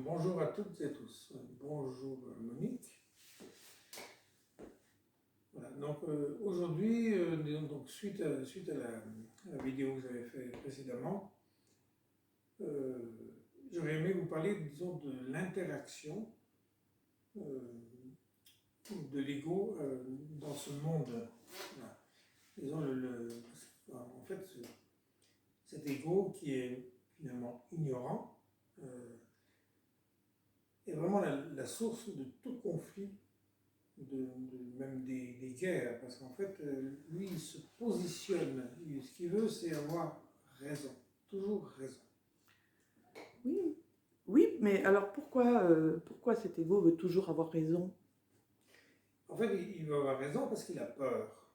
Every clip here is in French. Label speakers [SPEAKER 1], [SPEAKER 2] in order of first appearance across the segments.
[SPEAKER 1] Bonjour à toutes et tous. Bonjour Monique. Voilà, donc aujourd'hui, donc suite à la vidéo que vous avez fait précédemment, j'aurais aimé vous parler, disons, de l'interaction de l'ego dans ce monde. Voilà. Disons, en fait, cet ego qui est finalement ignorant est vraiment la source de tout conflit, même des guerres, parce qu'en fait, lui, il se positionne. Ce qu'il veut, c'est avoir raison, toujours raison.
[SPEAKER 2] Oui, oui, mais alors pourquoi cet ego veut toujours avoir raison?
[SPEAKER 1] En fait, il veut avoir raison parce qu'il a peur.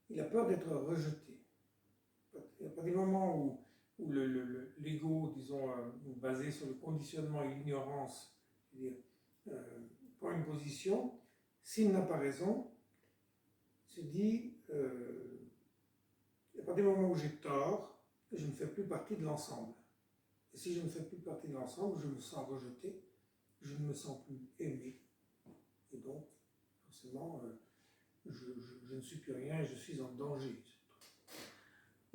[SPEAKER 1] Il a peur d'être rejeté. À partir du moment où l'ego, disons, basé sur le conditionnement et l'ignorance, prend une position, s'il n'a pas raison, il se dit, à partir du moment où j'ai tort, je ne fais plus partie de l'ensemble. Et si je ne fais plus partie de l'ensemble, je me sens rejeté, je ne me sens plus aimé. Et donc, forcément, je ne suis plus rien et je suis en danger.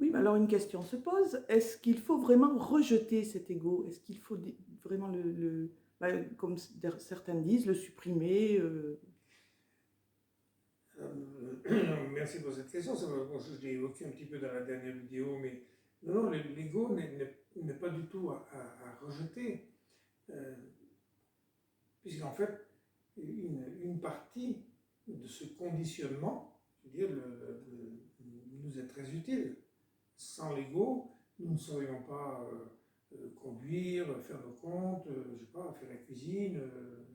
[SPEAKER 2] Oui, mais alors une question se pose, est-ce qu'il faut vraiment rejeter cet ego? Est-ce qu'il faut vraiment comme certains disent, le supprimer?
[SPEAKER 1] Merci pour cette question. Je l'ai évoqué un petit peu dans la dernière vidéo, mais non, l'ego n'est pas du tout à rejeter. Puisqu'en fait, une partie de ce conditionnement, je veux dire, nous est très utile. Sans l'ego, nous ne saurions pas conduire, faire nos comptes, je sais pas, faire la cuisine,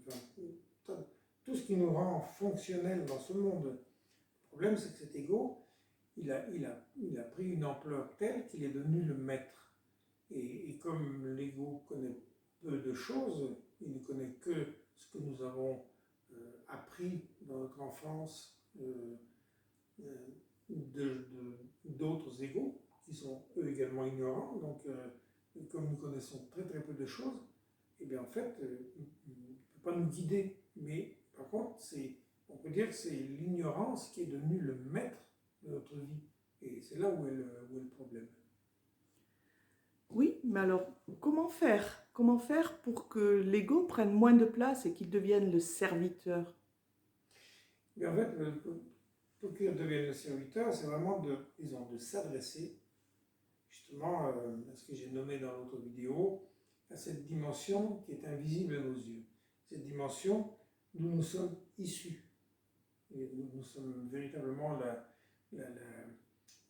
[SPEAKER 1] enfin, tout ce qui nous rend fonctionnels dans ce monde. Le problème, c'est que cet ego, il a pris une ampleur telle qu'il est devenu le maître. Et comme l'ego connaît peu de choses, il ne connaît que ce que nous avons appris dans notre enfance d'autres égos, qui sont eux également ignorants. Donc, comme nous connaissons très très peu de choses, et bien en fait, il ne peut pas nous guider. Mais par contre, on peut dire que c'est l'ignorance qui est devenue le maître de notre vie. Et c'est là où est le problème.
[SPEAKER 2] Oui, mais alors comment faire? Comment faire pour que l'ego prenne moins de place et qu'il devienne le serviteur?
[SPEAKER 1] Mais en fait, pour qu'il devienne le serviteur, c'est vraiment de s'adresser justement à ce que j'ai nommé dans l'autre vidéo, à cette dimension qui est invisible à nos yeux. Cette dimension d'où nous sommes issus. Et nous sommes véritablement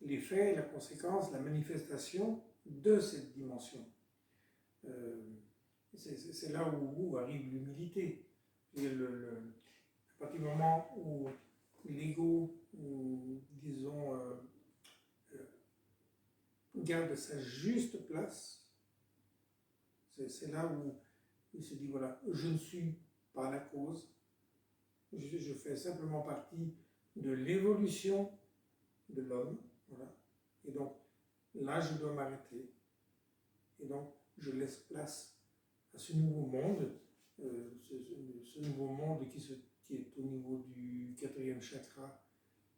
[SPEAKER 1] l'effet, la conséquence, la manifestation de cette dimension. C'est là où arrive l'humilité. À partir du moment où l'ego, disons, garde sa juste place, c'est là où il se dit, voilà, je ne suis pas la cause, je fais simplement partie de l'évolution de l'homme, voilà. Et donc, là, je dois m'arrêter. Et donc, je laisse place à ce nouveau monde, ce nouveau monde qui est au niveau du 4e chakra,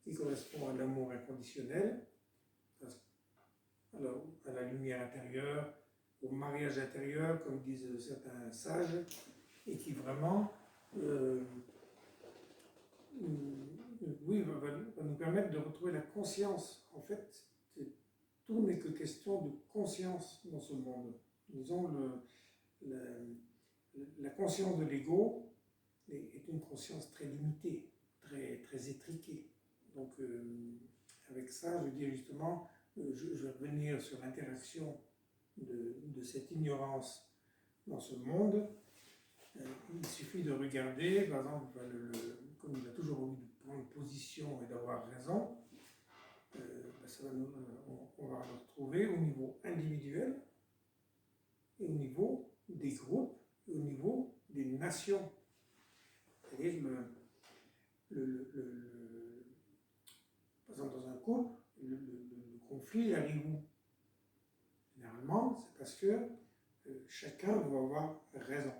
[SPEAKER 1] qui correspond à l'amour inconditionnel, alors, à la lumière intérieure, au mariage intérieur, comme disent certains sages, et qui vraiment oui, va nous permettre de retrouver la conscience. En fait, tout n'est que question de conscience dans ce monde. Disons, la conscience de l'ego est une conscience très limitée, très, très étriquée. Donc, avec ça, je veux dire justement, je vais revenir sur l'interaction de cette ignorance dans ce monde. Il suffit de regarder, par exemple, comme il a toujours envie de prendre position et d'avoir raison, on va le retrouver au niveau individuel et au niveau des groupes et au niveau des nations. C'est-à-dire par exemple, dans un couple, le conflit arrive où? Généralement, c'est parce que chacun doit avoir raison.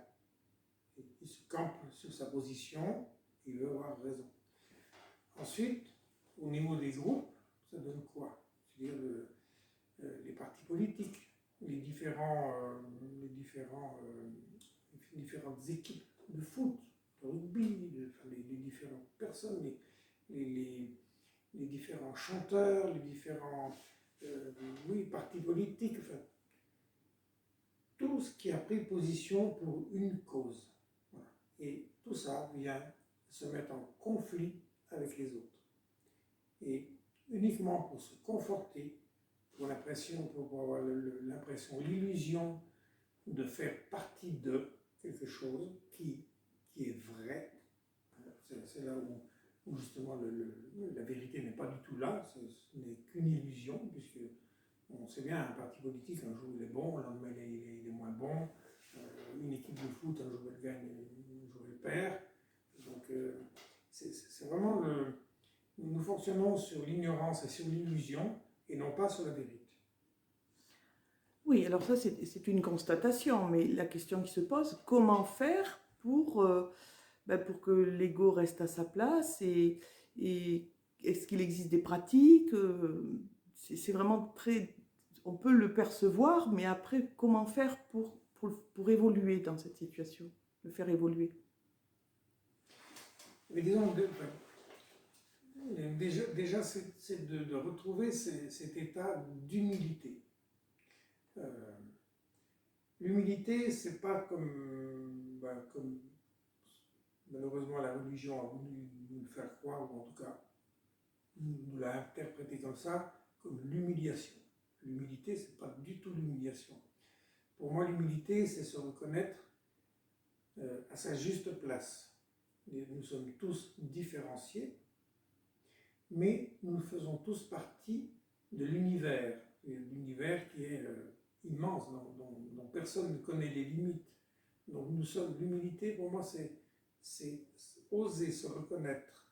[SPEAKER 1] Il se campe sur sa position, il veut avoir raison. Ensuite, au niveau des groupes, ça donne quoi? C'est-à-dire les partis politiques, différentes équipes de foot, de rugby, les différentes personnes, les différents chanteurs, les différents partis politiques, enfin, tout ce qui a pris position pour une cause. Voilà. Et tout ça vient se mettre en conflit avec les autres. Et uniquement pour se conforter, pour avoir l'impression, l'illusion de faire partie de quelque chose qui est vrai. C'est là où justement la vérité n'est pas du tout là, ce n'est qu'une illusion, puisque on sait bien, un parti politique, un jour il est bon, le lendemain il est moins bon, une équipe de foot, un jour elle gagne, un jour elle perd. Donc c'est vraiment nous fonctionnons sur l'ignorance et sur l'illusion, et non pas sur la vérité.
[SPEAKER 2] Oui, alors ça c'est une constatation, mais la question qui se pose, comment faire pour que l'ego reste à sa place et est-ce qu'il existe des pratiques c'est vraiment très... On peut le percevoir, mais après, comment faire pour évoluer dans cette situation, le faire évoluer?
[SPEAKER 1] Mais disons, déjà c'est de retrouver cet état d'humilité. L'humilité, c'est pas comme malheureusement la religion a voulu nous le faire croire, ou en tout cas nous l'a interprété comme ça, comme l'humiliation. L'humilité, c'est pas du tout l'humiliation. Pour moi, l'humilité, c'est se reconnaître à sa juste place. Nous sommes tous différenciés, mais nous faisons tous partie de l'univers qui est immense, dont personne ne connaît les limites. Donc l'humilité, pour moi, c'est oser se reconnaître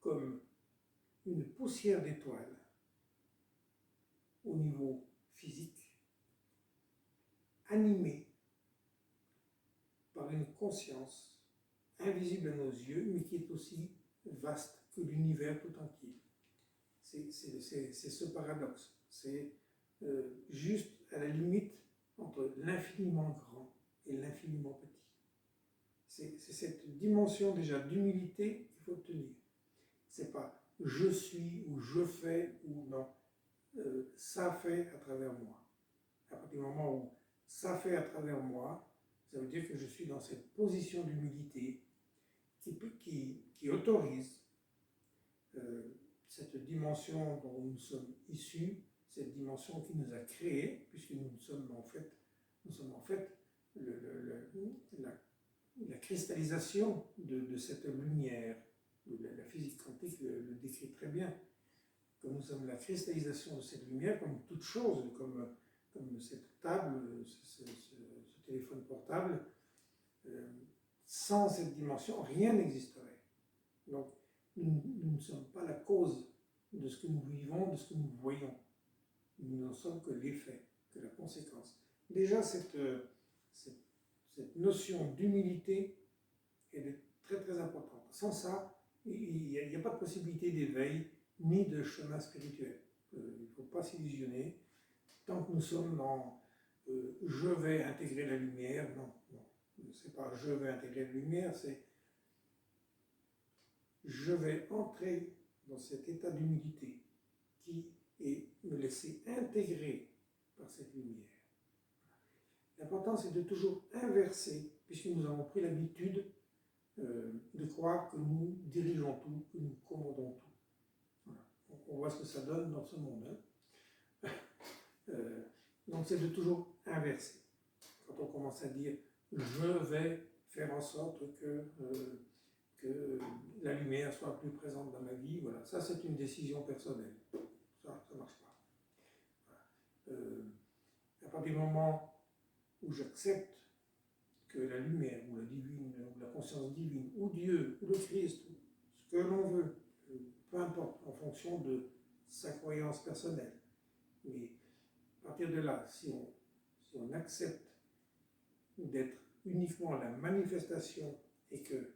[SPEAKER 1] comme une poussière d'étoiles au niveau physique, animée par une conscience invisible à nos yeux, mais qui est aussi vaste que l'univers tout entier. C'est ce paradoxe. C'est juste à la limite entre l'infiniment grand et l'infiniment petit. C'est cette dimension déjà d'humilité qu'il faut tenir. C'est pas je suis ou je fais ou non. Ça fait à travers moi. À partir du moment où ça fait à travers moi, ça veut dire que je suis dans cette position d'humilité qui autorise cette dimension dont nous sommes issus, cette dimension qui nous a créés, puisque nous sommes en fait la cristallisation de cette lumière. La physique quantique le décrit très bien. Que nous sommes la cristallisation de cette lumière, comme toute chose, comme cette table, ce téléphone portable. Sans cette dimension, rien n'existerait. Donc, nous ne sommes pas la cause de ce que nous vivons, de ce que nous voyons. Nous n'en sommes que l'effet, que la conséquence. Déjà, cette notion d'humilité, elle est très très importante. Sans ça, il n'y a pas de possibilité d'éveil ni de chemin spirituel. Il ne faut pas s'illusionner. Tant que nous sommes dans je vais intégrer la lumière, non. C'est pas je vais intégrer la lumière, c'est je vais entrer dans cet état d'humilité et me laisser intégrer par cette lumière. L'important, c'est de toujours inverser, puisque nous avons pris l'habitude de croire que nous dirigeons tout, que nous commandons tout. Voilà. On voit ce que ça donne dans ce monde. Donc c'est de toujours inverser. Quand on commence à dire je vais faire en sorte que la lumière soit plus présente dans ma vie, voilà, ça c'est une décision personnelle. Ça ne marche pas. Voilà. À partir du moment où j'accepte que la lumière, ou la divine, ou la conscience divine, ou Dieu, ou le Christ, ou ce que l'on veut, peu importe, en fonction de sa croyance personnelle. Mais à partir de là, si on accepte d'être uniquement la manifestation et que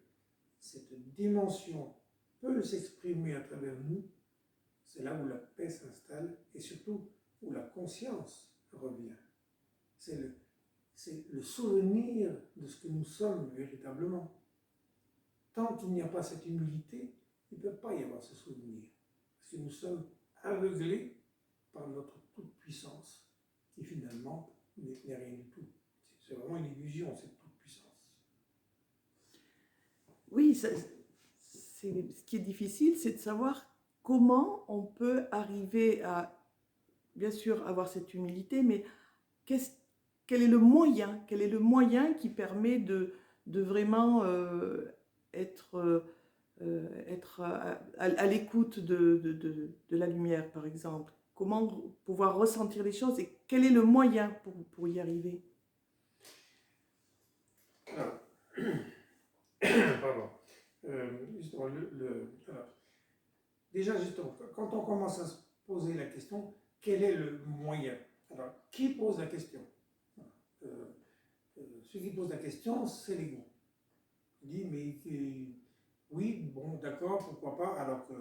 [SPEAKER 1] cette dimension peut s'exprimer à travers nous, c'est là où la paix s'installe et surtout où la conscience revient. C'est le souvenir de ce que nous sommes véritablement. Tant qu'il n'y a pas cette humilité, il ne peut pas y avoir ce souvenir. Parce que nous sommes aveuglés par notre toute-puissance, qui finalement n'est rien du tout. C'est vraiment une illusion, cette toute-puissance.
[SPEAKER 2] Oui, ce qui est difficile, c'est de savoir comment on peut arriver à, bien sûr, avoir cette humilité, mais quel est le moyen? Quel est le moyen qui permet de vraiment être à l'écoute de la lumière, par exemple? Comment pouvoir ressentir les choses et quel est le moyen pour y arriver?
[SPEAKER 1] Alors, pardon. Justement, alors, déjà, justement, quand on commence à se poser la question, quel est le moyen? Alors, qui pose la question? Celui qui pose la question, c'est l'ego. Il dit, mais oui, bon, d'accord, pourquoi pas, alors que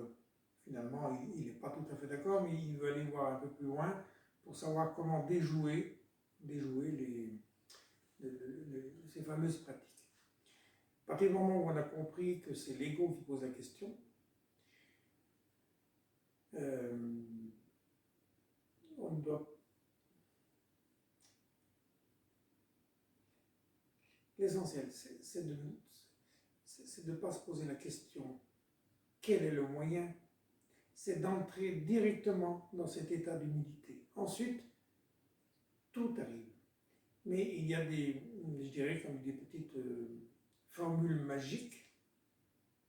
[SPEAKER 1] finalement, il n'est pas tout à fait d'accord, mais il veut aller voir un peu plus loin pour savoir comment déjouer ces fameuses pratiques. À partir du moment où on a compris que c'est l'ego qui pose la question, on doit. L'essentiel, c'est de ne pas se poser la question quel est le moyen, c'est d'entrer directement dans cet état d'humilité. Ensuite, tout arrive. Mais il y a je dirais comme des petites formules magiques,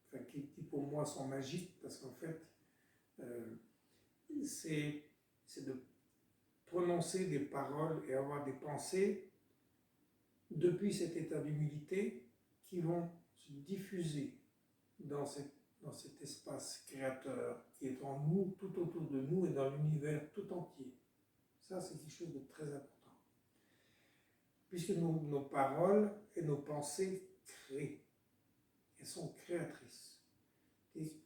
[SPEAKER 1] enfin, qui pour moi sont magiques parce qu'en fait, c'est de prononcer des paroles et avoir des pensées depuis cet état d'humilité qui vont se diffuser dans cet espace créateur qui est en nous, tout autour de nous et dans l'univers tout entier. Ça, c'est quelque chose de très important. Puisque nos paroles et nos pensées créent, elles sont créatrices. Et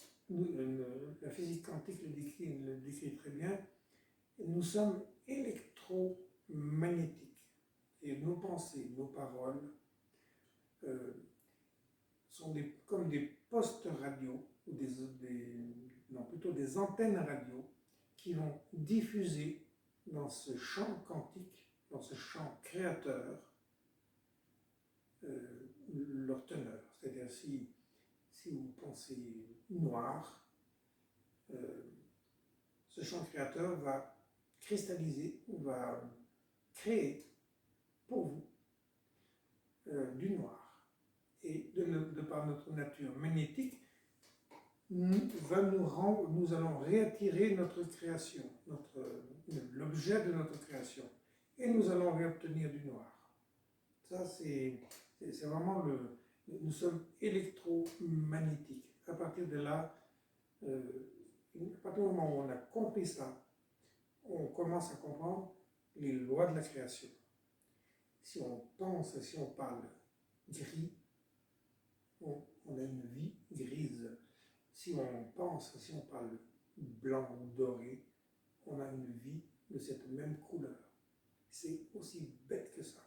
[SPEAKER 1] la physique quantique le décrit très bien. Nous sommes électromagnétiques. Et nos pensées, nos paroles sont comme des postes radio, ou plutôt des antennes radio qui vont diffuser dans ce champ quantique, dans ce champ créateur, leur teneur. C'est-à-dire si vous pensez noir, ce champ créateur va cristalliser, va créer pour vous du noir. Et de par notre nature magnétique, nous allons réattirer notre création, l'objet de notre création, et nous allons réobtenir du noir. Ça, c'est vraiment nous sommes électromagnétiques. À partir de là, à partir du moment où on a compris ça, on commence à comprendre les lois de la création. Si on pense, si on parle gris, on a une vie grise. Si on pense, si on parle blanc ou doré, on a une vie de cette même couleur. C'est aussi bête que ça.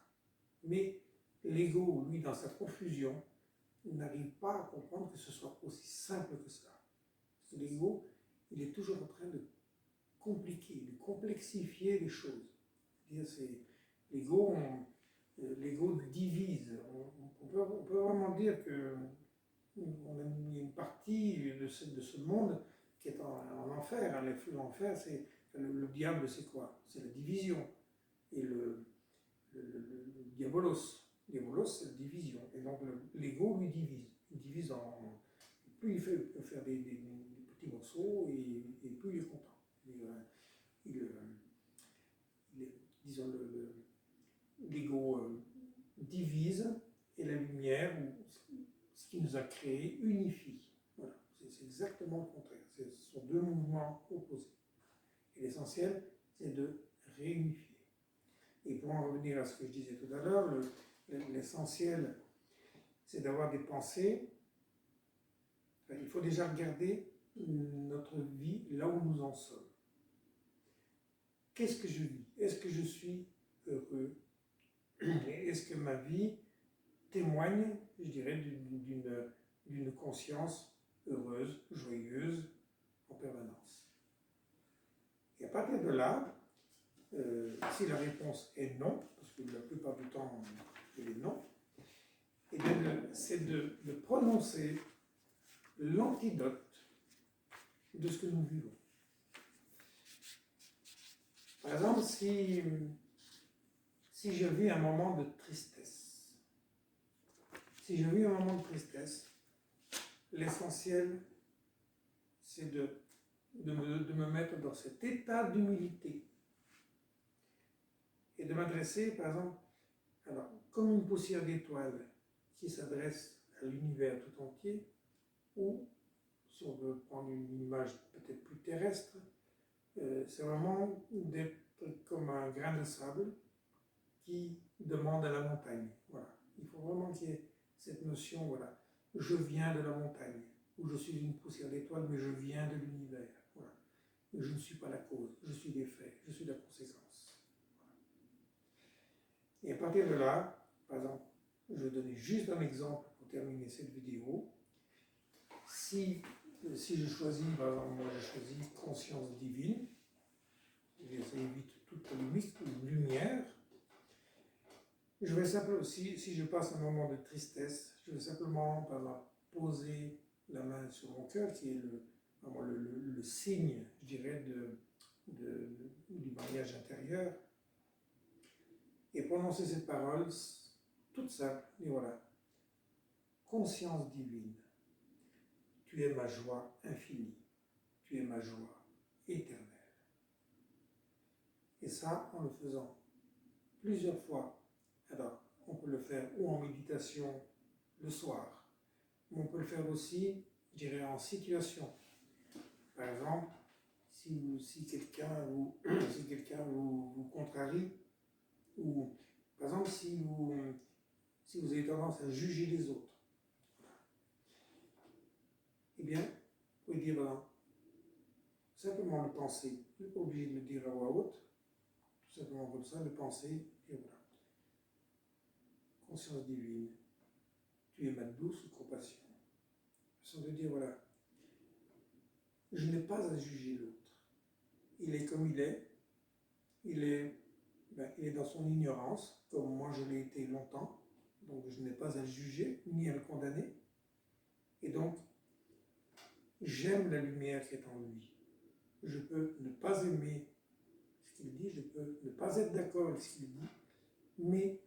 [SPEAKER 1] Mais l'ego, lui, dans sa confusion, n'arrive pas à comprendre que ce soit aussi simple que ça. Parce que l'ego, il est toujours en train de compliquer, de complexifier les choses. L'ego divise. On peut vraiment dire que on a mis une partie de ce monde qui est en enfer. L'enfer, c'est le diable, c'est quoi? C'est la division. Et le diabolos. Diabolos, c'est la division. Et donc l'ego lui divise. Il divise en. Plus il peut faire des petits morceaux et plus il est content. Disons, l'ego divise et la lumière, ce qui nous a créé, unifie. Voilà, c'est exactement le contraire. Ce sont deux mouvements opposés. Et l'essentiel, c'est de réunifier. Et pour en revenir à ce que je disais tout à l'heure, l'essentiel, c'est d'avoir des pensées. Enfin, il faut déjà regarder notre vie là où nous en sommes. Qu'est-ce que je vis? Est-ce que je suis heureux? Est-ce que ma vie témoigne, je dirais, d'une conscience heureuse, joyeuse, en permanence? Et à partir de là, si la réponse est non, parce que la plupart du temps, elle est non, et c'est de prononcer l'antidote de ce que nous vivons. Par exemple, si je vis un moment de tristesse, l'essentiel, c'est de me mettre dans cet état d'humilité et de m'adresser, par exemple, alors, comme une poussière d'étoiles qui s'adresse à l'univers tout entier, ou, si on veut prendre une image peut-être plus terrestre, c'est vraiment d'être comme un grain de sable qui demande à la montagne. Voilà. Il faut vraiment qu'il y ait cette notion, voilà, je viens de la montagne, ou je suis une poussière d'étoiles, mais je viens de l'univers. Voilà. Je ne suis pas la cause, je suis l'effet, je suis la conséquence. Voilà. Et à partir de là, par exemple, je vais donner juste un exemple pour terminer cette vidéo. Si je choisis, par exemple, moi j'ai choisi conscience divine, ça évite toute polémique, une lumière. Je vais simplement, si je passe un moment de tristesse, je vais simplement, par exemple, poser la main sur mon cœur, qui est le signe, je dirais, du mariage intérieur, et prononcer cette parole toute simple, et voilà. Conscience divine, tu es ma joie infinie, tu es ma joie éternelle. Et ça, en le faisant plusieurs fois. Alors, on peut le faire ou en méditation le soir, mais on peut le faire aussi, je dirais, en situation. Par exemple, si quelqu'un vous contrarie, ou par exemple, si vous avez tendance à juger les autres, eh bien, vous pouvez dire, voilà, simplement le penser, vous n'êtes pas obligé de le dire à voix haute, tout simplement comme ça, le penser, et voilà. Conscience divine, tu es ma douce compassion. Façon de dire, voilà, je n'ai pas à juger l'autre. Il est comme il est. Il est dans son ignorance, comme moi je l'ai été longtemps. Donc je n'ai pas à le juger, ni à le condamner. Et donc, j'aime la lumière qui est en lui. Je peux ne pas aimer ce qu'il dit, je peux ne pas être d'accord avec ce qu'il dit, mais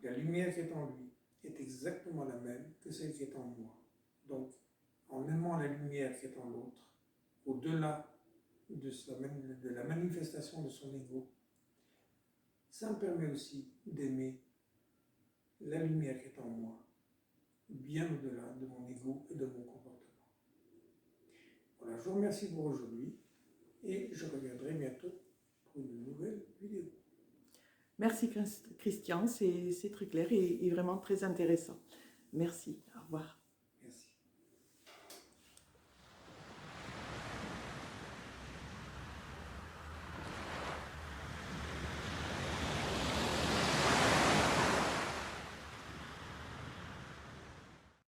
[SPEAKER 1] la lumière qui est en lui est exactement la même que celle qui est en moi. Donc, en aimant la lumière qui est en l'autre, au-delà de la manifestation de son ego, ça me permet aussi d'aimer la lumière qui est en moi, bien au-delà de mon ego et de mon comportement. Voilà, je vous remercie pour aujourd'hui et je reviendrai bientôt pour une nouvelle vidéo.
[SPEAKER 2] Merci Christian, c'est très clair et vraiment très intéressant. Merci, au revoir.